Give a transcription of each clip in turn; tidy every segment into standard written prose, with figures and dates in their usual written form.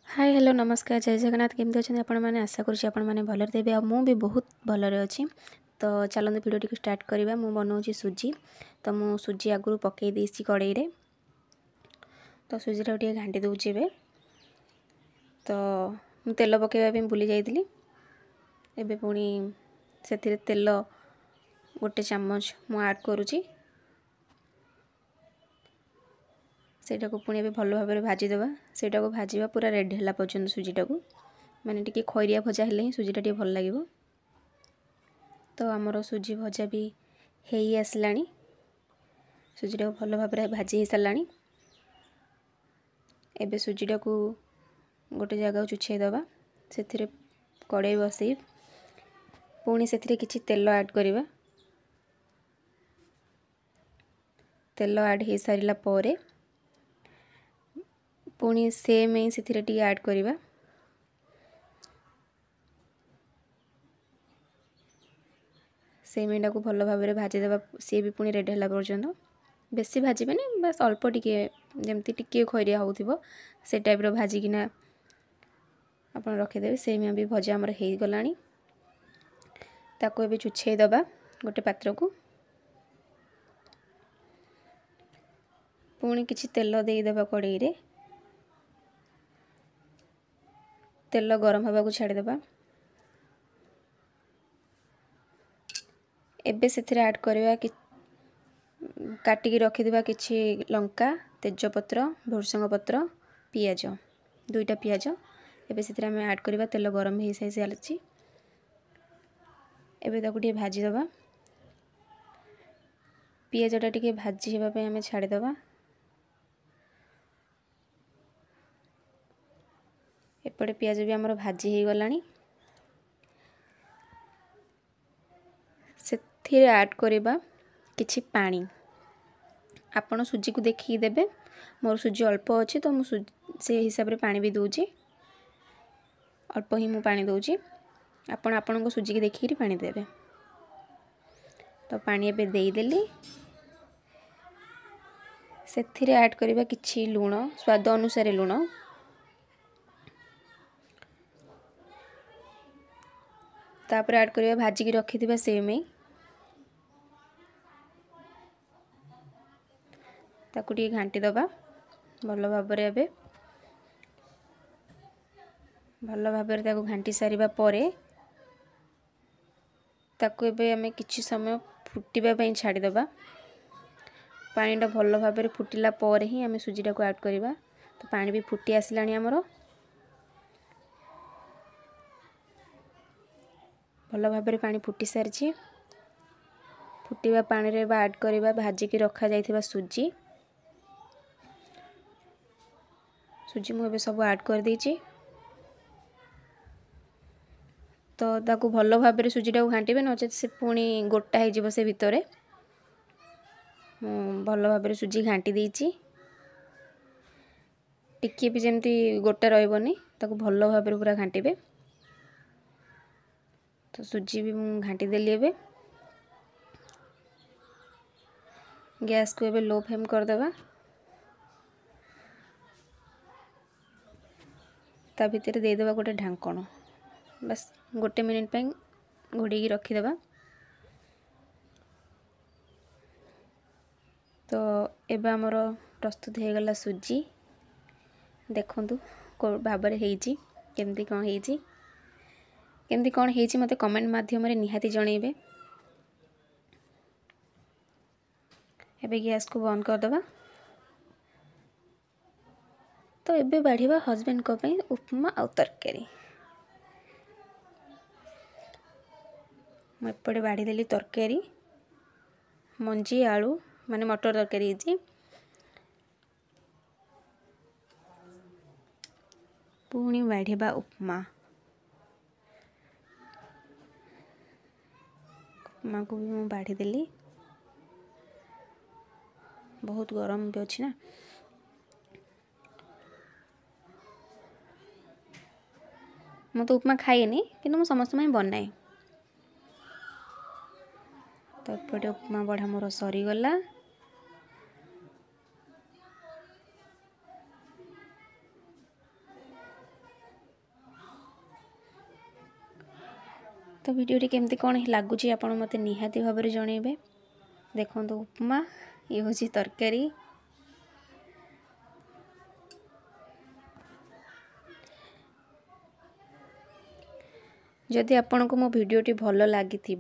Hi hello नमस्कार जय जगन्नाथ केमती अच्छे आपण मैंने आशा करुँच आपण मैंने भलरे देवे आ मु भी बहुत भलरे अच्छी। तो चलते भिडियो टी स्टार्ट करवा। मु बनाऊँगी सुजी। तो मु सुजी आगु पकई देसी कड़े रे। तो सुजी टाक घाटी दूची ए। तो मु तेल पकईवा भूली जाइली। एबे पुणी से तेल गोटे चामच मु ऐड करुँची। सेटा को पुणी भी भल भाव भाजीदेवा। सेटा को भाजवा पूरा रेड है पर्यटन सुजीटा को माने टिके खैरिया भजा हेले ही सुजीटा टिके भल लगिवो। तो आमर सुजी भजा भी हेई आसलानी। सुजीटा को भल भाव भाजी हो सारानी। एबे सुजीटा को गोटे जगह चुछे दबा। से कड़ाई बसई पुणी से किछि तेल ऐड करवा। तेल ऐड हो सारा पर पुणी सेम ही से ऐड करवा। सेमेटा को भल भाव भाजीदेवा। सी भी पुणी रेड है पर्यटन बेसी भाजबेनि बस अल्प टिके जमती टिके खैरिया होउथिबो से टाइप रो भाजिकिना आपण रखिदेवे। सेमिया भी भजा आमर हो गलानी। ताको एबे चुछे दबा गोटे पात्र को। पुणी किछि तेल देई देबा कड़ाई रे। तेल गरम हवा को छाड़ी देबा। एबे से ऐड करवा कि काटिकी रखिदिबा किछि लंका तेजपत्र भृषंग पत्र पियाज दुईटा पियाज एबे से आम ऐड करवा। तेल गरम हो सारी एबे ताकू टिके भाजी दबा। पियाजटा टिके भाजी हेबा आम छाड़ीदबा। एपटे पियाज भी आमर भाजी हो गलानी। से ऐड करवा किछि पानी। आपण सुजी को देखिए देबे। मोर सुजी अल्प अच्छी तो मुझे से हिसाब रे पानी भी दूची। अल्प ही मु पानी दूची। आपण आपण को सुजी की देखिए पानी देबे। तो पानी एबे देई देली। से ऐड करवा किछि लूण स्वाद अनुसार लूण। तापर ऐड करवा भाजी की रखिथिबा सेमेई। ताकू टिके घांटी दबा भल भाव एबे भल भाव ताकू घांटी सारिबा परे ताकू एबे हमें किछि समय फुटिबा पई छाड़ी दबा। पानीटा भल भाव फुटिला पर ही हमें सुजीटा को ऐड करवा। तो पानी भी फुटी आसलानी आमर भल भाव पानी फुटी सारी। फुटिबा पानी रे ऐड करवा भाजिकी रखा जाइथिबा सुजी। सुजी मु एबे सब ऐड कर देछि। तो ताकू भल भाव सुजीटा को घांटीबे नचेत से पुणी गोटा हो से भितर। भल भाव सुजी घांटी देछि। टिके भी जमती गोटा रहबनी ताकू भल भाव पूरा घांटीबे। तो सुजी भी मु घांटी देली एबे। गैस को एबे लो फ्लेम कर देबा। ता भीतर दे देबा गोटे ढांकण बस गोटे मिनिट पे घोड़ी रखीदेबा। तो एबे हमर प्रस्तुत हो गला सुजी। देखंतु को भाबरे हेइची केमती कोन हेइची केमती कोन हेइची मते कमेंट माध्यम रे निहाती जणेबे। एबे गैस को बंद कर देबा। तो एबे बाढ़ीबा हस्बैंड को पई उपमा आ तरकारी। मैं एपटे बाढ़ी देली तरकारी मंजी आलू माने मटर तरकारी हेची। पुणी बाढ़ीबा उपमा। उपमा को भी मैं बाढ़ी देली। बहुत गरम भी अच्छी ना। मु तो उपमा खाएनी किंतु मु समस्त में बनाए। तो एपटे उपमा बढ़ा मोर सरीगला। तो वीडियोटी केमती कौन लगुच आपण मते निहाती भाव में जनइबे। देखो उपमा ये हूँ तरकारी। जदि आपण को मो वीडियोटी भल लगी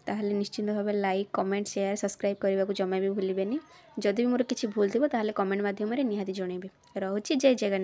ताहले निश्चिंत भाव लाइक कमेंट शेयर सब्सक्राइब करने को जमा भी भूलिबेनी। जदि भी मोर किसी भूल थी ताहले कमेंट माध्यम निहाती जनइबे। रहुची जय जगन्नाथ।